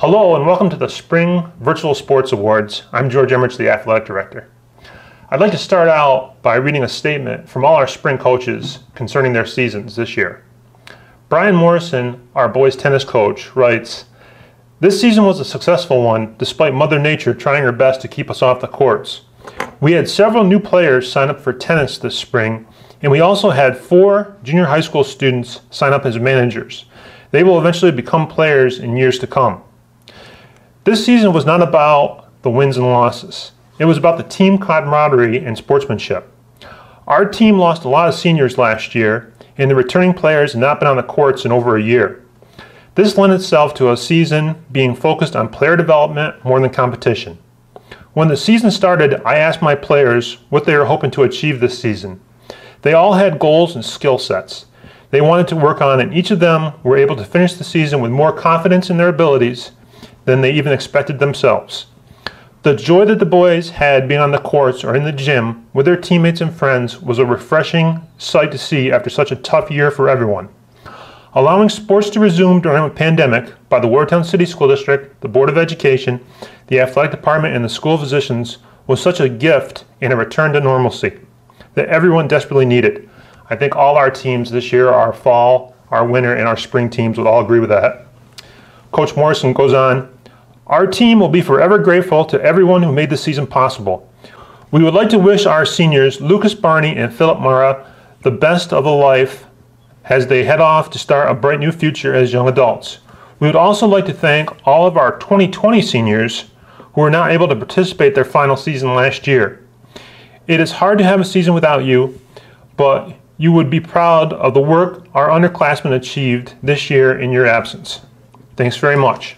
Hello and welcome to the Spring Virtual Sports Awards. I'm George Emmerich, the Athletic Director. I'd like to start out by reading a statement from all our spring coaches concerning their seasons this year. Brian Morrison, our boys tennis coach, writes, "This season was a successful one despite Mother Nature trying her best to keep us off the courts. We had several new players sign up for tennis this spring, and we also had 4 junior high school students sign up as managers. They will eventually become players in years to come. This season was not about the wins and losses. It was about the team camaraderie and sportsmanship. Our team lost a lot of seniors last year, and the returning players had not been on the courts in over a year. This lent itself to a season being focused on player development more than competition. When the season started, I asked my players what they were hoping to achieve this season. They all had goals and skill sets they wanted to work on, and each of them were able to finish the season with more confidence in their abilities than they even expected themselves. The joy that the boys had being on the courts or in the gym with their teammates and friends was a refreshing sight to see after such a tough year for everyone. Allowing sports to resume during a pandemic by the Watertown City School District, the Board of Education, the Athletic Department, and the School Physicians was such a gift and a return to normalcy that everyone desperately needed. I think all our teams this year, our fall, our winter, and our spring teams would all agree with that." Coach Morrison goes on, "Our team will be forever grateful to everyone who made this season possible. We would like to wish our seniors, Lucas Barney and Philip Mara, the best of a life as they head off to start a bright new future as young adults. We would also like to thank all of our 2020 seniors who were not able to participate their final season last year. It is hard to have a season without you, but you would be proud of the work our underclassmen achieved this year in your absence. Thanks very much."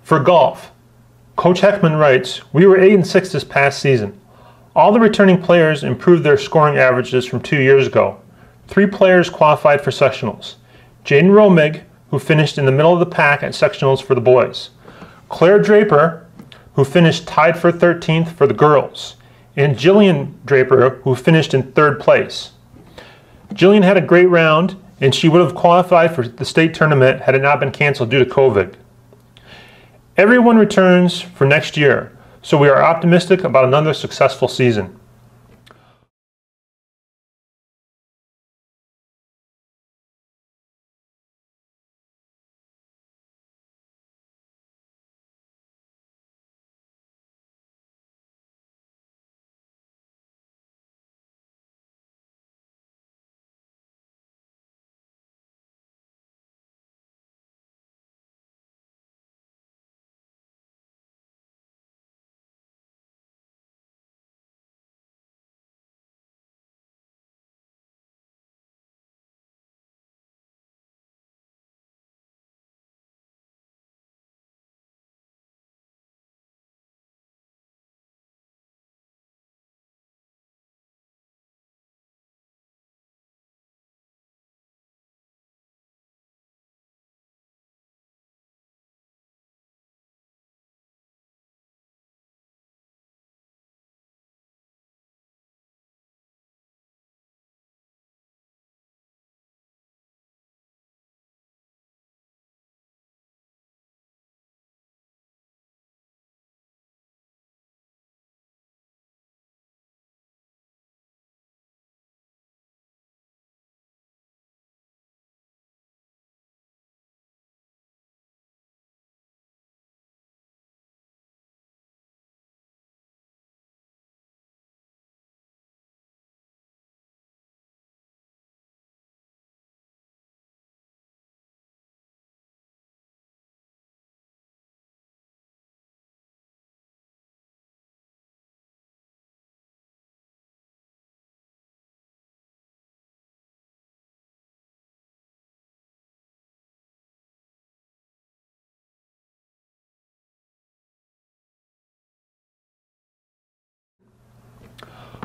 For golf, Coach Heckman writes, "We were 8-6 this past season. All the returning players improved their scoring averages from 2 years ago. 3 players qualified for sectionals. Jaden Romig, who finished in the middle of the pack at sectionals for the boys. Claire Draper, who finished tied for 13th for the girls. And Jillian Draper, who finished in 3rd place. Jillian had a great round, and she would have qualified for the state tournament had it not been canceled due to COVID. Everyone returns for next year, so we are optimistic about another successful season."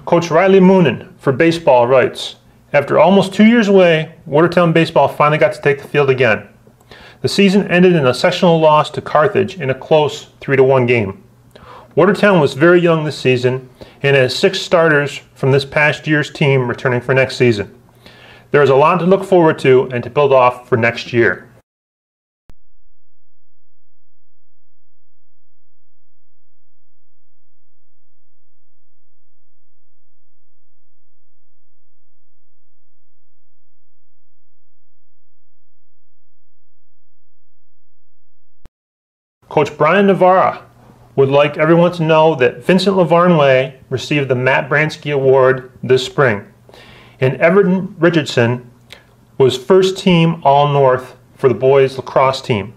Coach Riley Moonen for baseball writes, "After almost 2 years away, Watertown baseball finally got to take the field again. The season ended in a sectional loss to Carthage in a close 3-1 game. Watertown was very young this season and has 6 starters from this past year's team returning for next season. There is a lot to look forward to and to build off for next year." Coach Brian Navarra would like everyone to know that Vincent LaVarn Way received the Matt Bransky Award this spring, and Everton Richardson was first team All-North for the boys lacrosse team.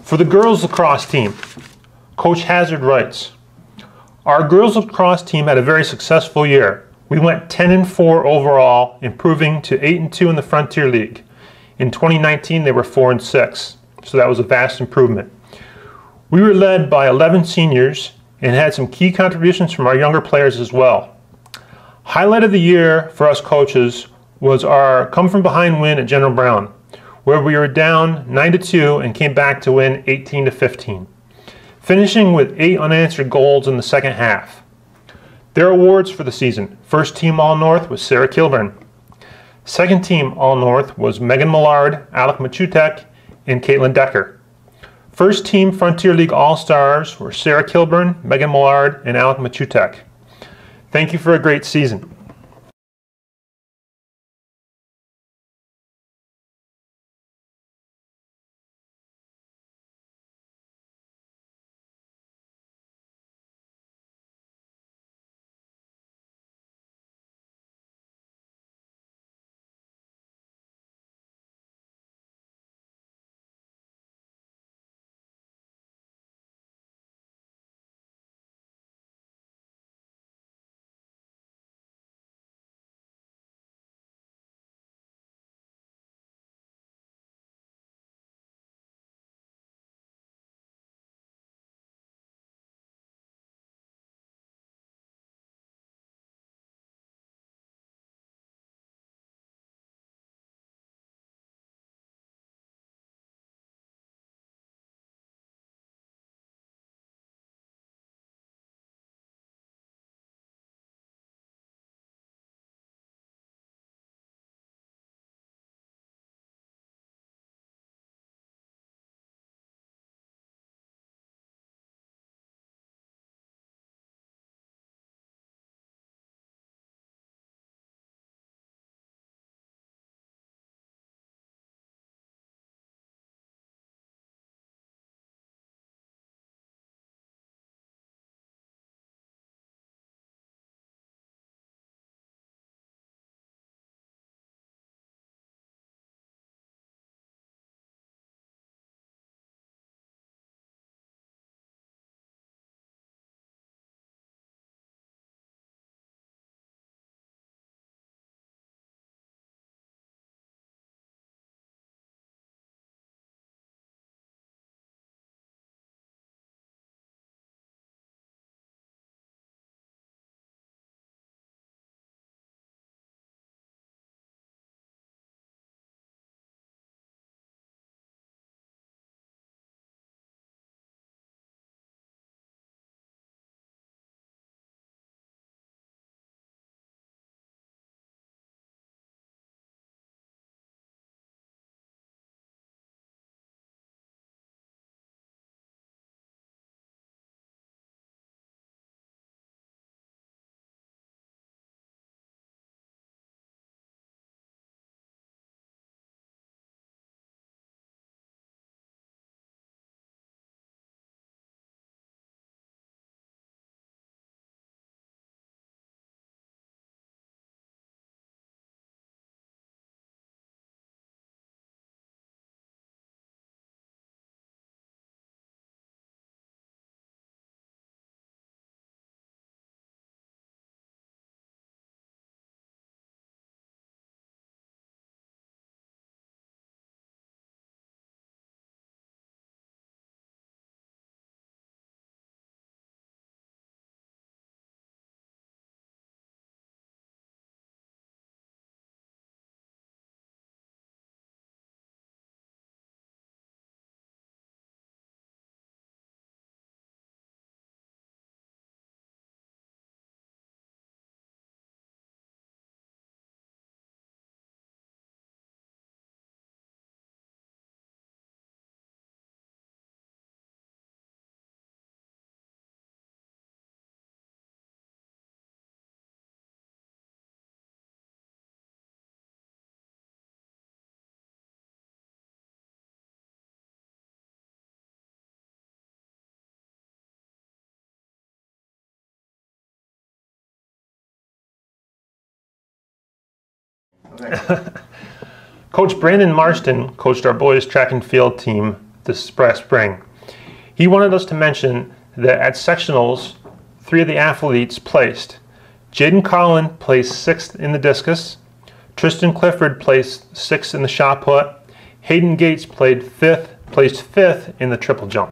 For the girls lacrosse team, Coach Hazard writes, "Our girls lacrosse team had a very successful year. We went 10-4 overall, improving to 8-2 in the Frontier League. In 2019, they were 4-6, so that was a vast improvement. We were led by 11 seniors and had some key contributions from our younger players as well. Highlight of the year for us coaches was our come-from-behind win at General Brown, where we were down 9-2 and came back to win 18-15, finishing with 8 unanswered goals in the second half. Their awards for the season: first team All-North was Sarah Kilburn. Second team All-North was Megan Millard, Alec Machutek, and Caitlin Decker. First team Frontier League All-Stars were Sarah Kilburn, Megan Millard, and Alec Machutek. Thank you for a great season. Coach Brandon Marston coached our boys track and field team this past spring. He wanted us to mention that at sectionals, 3 of the athletes placed. Jaden Collin placed 6th in the discus. Tristan Clifford placed 6th in the shot put. Hayden Gates placed 5th in the triple jump.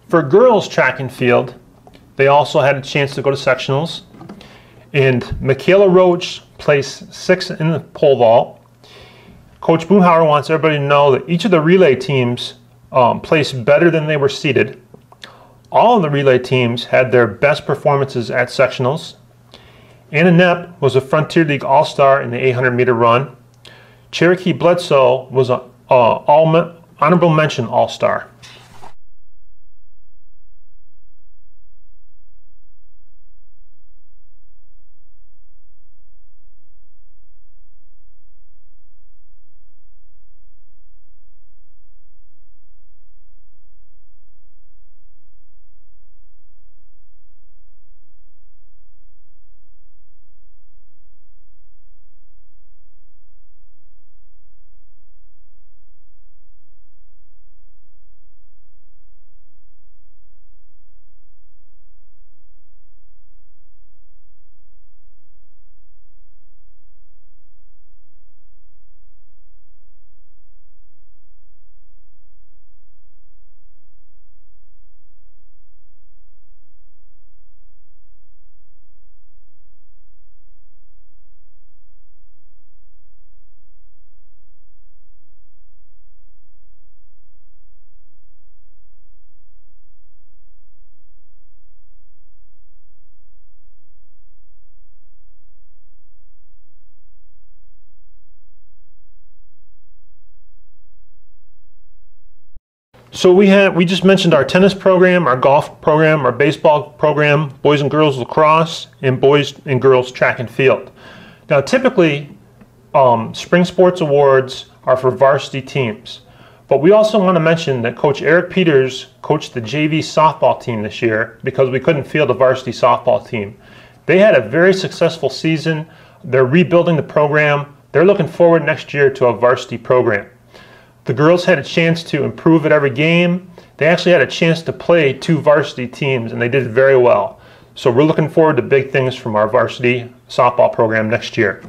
For girls track and field, they also had a chance to go to sectionals. And Michaela Roach placed 6th in the pole vault. Coach Boomhauer wants everybody to know that each of the relay teams placed better than they were seeded. All of the relay teams had their best performances at sectionals. Anna Knepp was a Frontier League All-Star in the 800-meter run. Cherokee Bledsoe was an honorable mention All-Star. So we just mentioned our tennis program, our golf program, our baseball program, boys and girls lacrosse, and boys and girls track and field. Now typically, spring sports awards are for varsity teams. But we also want to mention that Coach Eric Peters coached the JV softball team this year because we couldn't field a varsity softball team. They had a very successful season. They're rebuilding the program. They're looking forward next year to a varsity program. The girls had a chance to improve at every game. They actually had a chance to play 2 varsity teams, and they did very well. So we're looking forward to big things from our varsity softball program next year.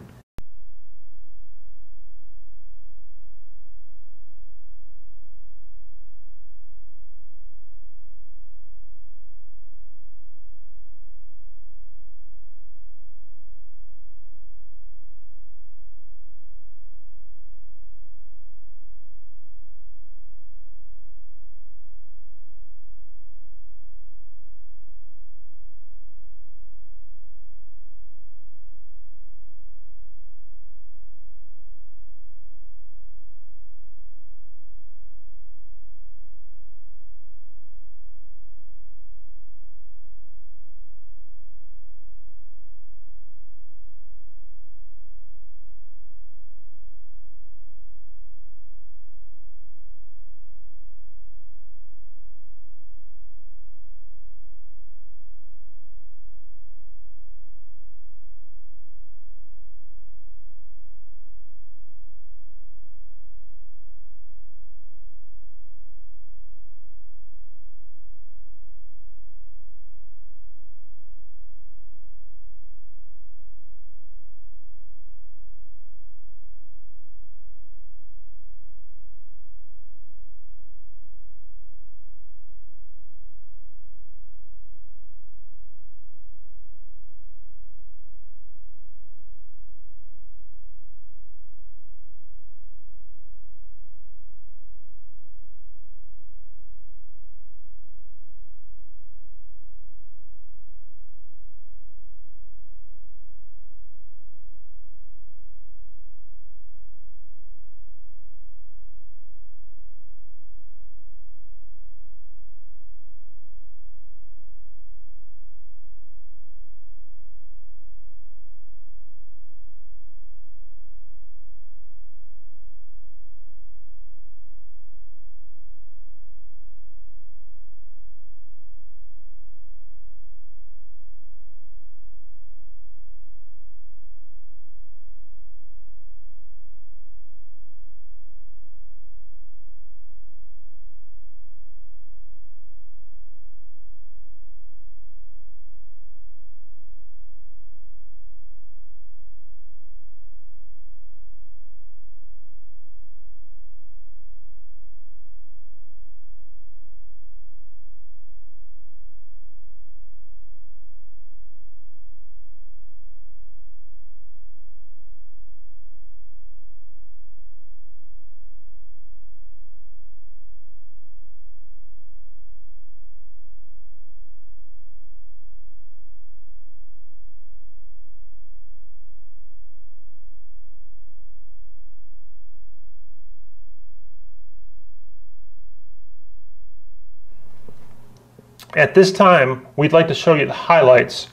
At this time, we'd like to show you the highlights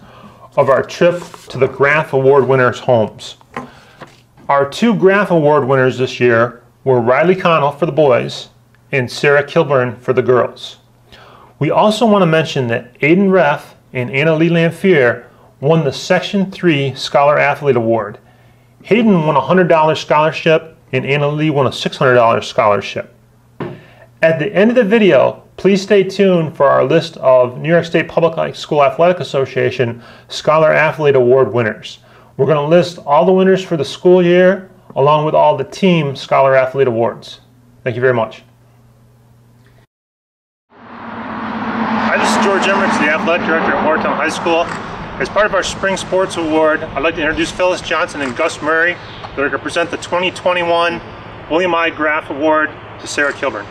of our trip to the Graf Award winners' homes. Our 2 Graf Award winners this year were Riley Connell for the boys and Sarah Kilburn for the girls. We also want to mention that Aiden Reff and Anna Lee Lamphere won the Section 3 Scholar Athlete Award. Hayden won a $100 scholarship and Anna Lee won a $600 scholarship. At the end of the video, please stay tuned for our list of New York State Public School Athletic Association Scholar Athlete Award winners. We're going to list all the winners for the school year along with all the team Scholar Athlete Awards. Thank you very much. Hi, this is George Emmerich, the Athletic Director at Watertown High School. As part of our Spring Sports Award, I'd like to introduce Phyllis Johnson and Gus Murray. They're going to present the 2021 William I. Graf Award to Sarah Kilburn.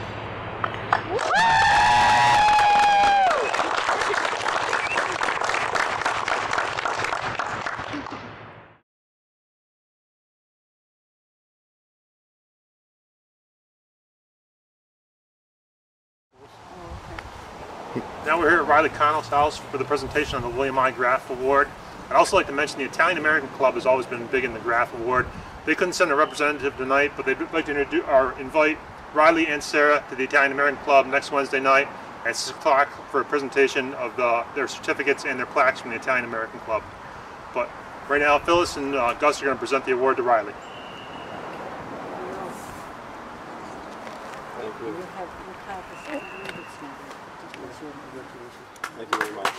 Now we're here at Riley Connell's house for the presentation of the William I. Graf Award. I'd also like to mention the Italian American Club has always been big in the Graf Award. They couldn't send a representative tonight, but they'd like to invite Riley and Sarah to the Italian American Club next Wednesday night at 6 o'clock for a presentation of their certificates and their plaques from the Italian American Club. But right now, Phyllis and Gus are going to present the award to Riley. Thank you. Thank you very much.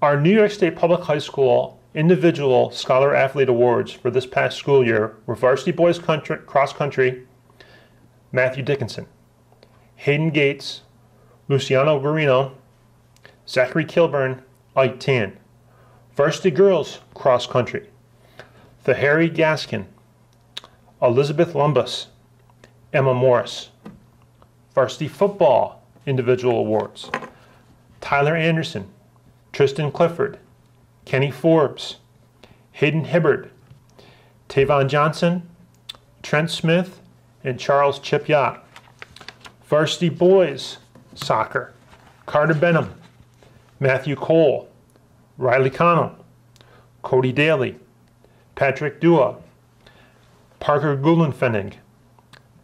Our New York State Public High School individual Scholar Athlete Awards for this past school year were Varsity Boys Cross Country, Matthew Dickinson, Hayden Gates, Luciano Guarino, Zachary Kilburn, Ike Tan. Varsity Girls Cross Country, Thahari Gaskin, Elizabeth Lumbus, Emma Morris. Varsity Football Individual Awards, Tyler Anderson, Tristan Clifford, Kenny Forbes, Hayden Hibbard, Tavon Johnson, Trent Smith, and Charles Chip Yacht. Varsity Boys Soccer, Carter Benham, Matthew Cole, Riley Connell, Cody Daly, Patrick Dua, Parker Gulenfennig,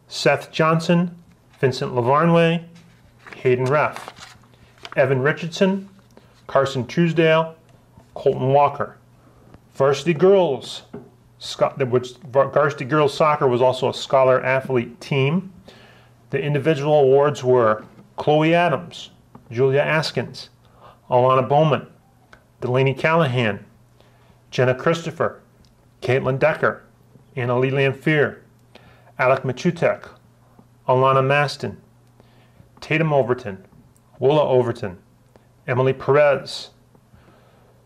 Seth Johnson, Vincent Lavarnway, Hayden Reff, Evan Richardson, Carson Truesdale, Colton Walker. Varsity Girls, Varsity Girls Soccer was also a Scholar Athlete team. The individual awards were Chloe Adams, Julia Askins, Alana Bowman, Delaney Callahan, Jenna Christopher, Caitlin Decker, Anna Lee Lamphere, Alec Machutek, Alana Maston, Tatum Overton, Willa Overton, Emily Perez,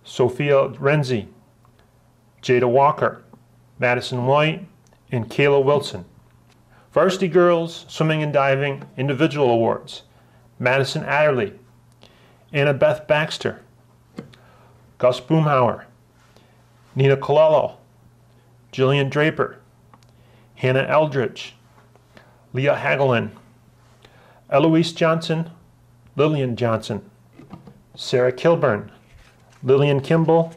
Sophia Renzi, Jada Walker, Madison White, and Kayla Wilson. Varsity Girls Swimming and Diving Individual Awards, Madison Adderley, Anna Beth Baxter, Gus Boomhauer, Nina Colello, Jillian Draper, Hannah Eldridge, Leah Hagelin, Eloise Johnson, Lillian Johnson, Sarah Kilburn, Lillian Kimball,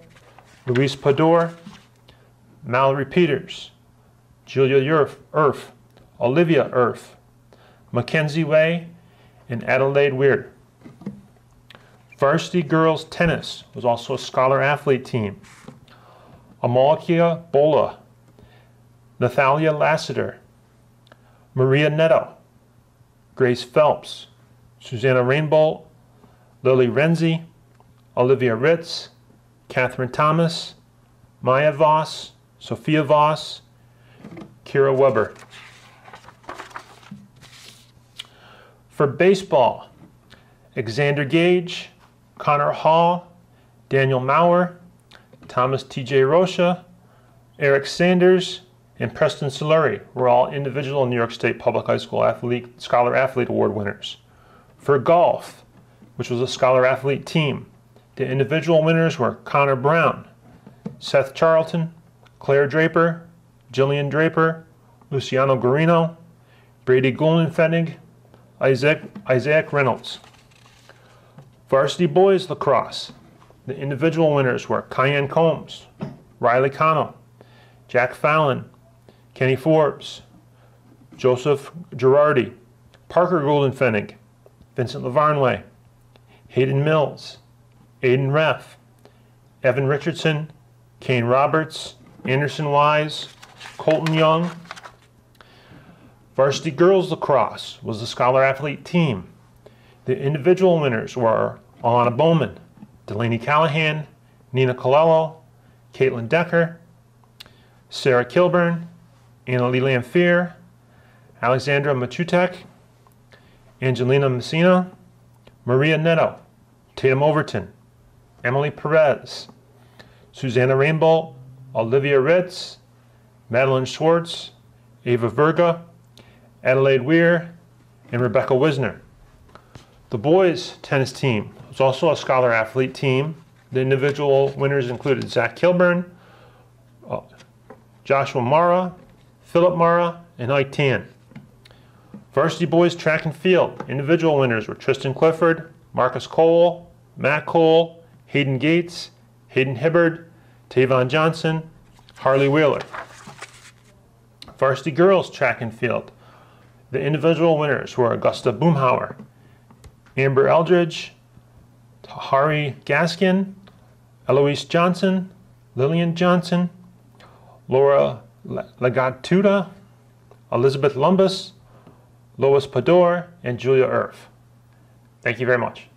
Louise Pador, Mallory Peters, Julia Erf, Olivia Erf, Mackenzie Way, and Adelaide Weir. Varsity girls tennis was also a scholar athlete team. Amalkia Bola, Nathalia Lassiter, Maria Netto, Grace Phelps, Susanna Rainbolt, Lily Renzi, Olivia Ritz, Catherine Thomas, Maya Voss, Sophia Voss, Kira Weber. For baseball, Alexander Gage, Connor Hall, Daniel Maurer, Thomas T.J. Rocha, Eric Sanders, and Preston Solari were all individual New York State Public High School Scholar Athlete Award winners. For golf, which was a Scholar Athlete team, the individual winners were Connor Brown, Seth Charlton, Claire Draper, Jillian Draper, Luciano Guarino, Brady Guldenfennig, Isaac Reynolds. Varsity boys lacrosse, the individual winners were Cayenne Combs, Riley Cano, Jack Fallon, Kenny Forbes, Joseph Girardi, Parker Guldenfennig, Vincent Lavarnway, Hayden Mills, Aiden Reff, Evan Richardson, Kane Roberts, Anderson Wise, Colton Young. Varsity girls lacrosse was the scholar athlete team. The individual winners were Alana Bowman, Delaney Callahan, Nina Colello, Caitlin Decker, Sarah Kilburn, Annalie Lamphere, Alexandra Machutek, Angelina Messina, Maria Netto, Tatum Overton, Emily Perez, Susanna Rainbolt, Olivia Ritz, Madeline Schwartz, Ava Verga, Adelaide Weir, and Rebecca Wisner. The boys' tennis team was also a scholar athlete team. The individual winners included Zach Kilburn, Joshua Mara, Philip Mara, and Ike Tan. Varsity boys track and field, individual winners were Tristan Clifford, Marcus Cole, Matt Cole, Hayden Gates, Hayden Hibbard, Tavon Johnson, Harley Wheeler. Varsity girls track and field, the individual winners were Augusta Boomhauer, Amber Eldridge, Tahari Gaskin, Eloise Johnson, Lillian Johnson, Laura Lagatuda, Elizabeth Lumbus, Lois Pador, and Julia Erf. Thank you very much.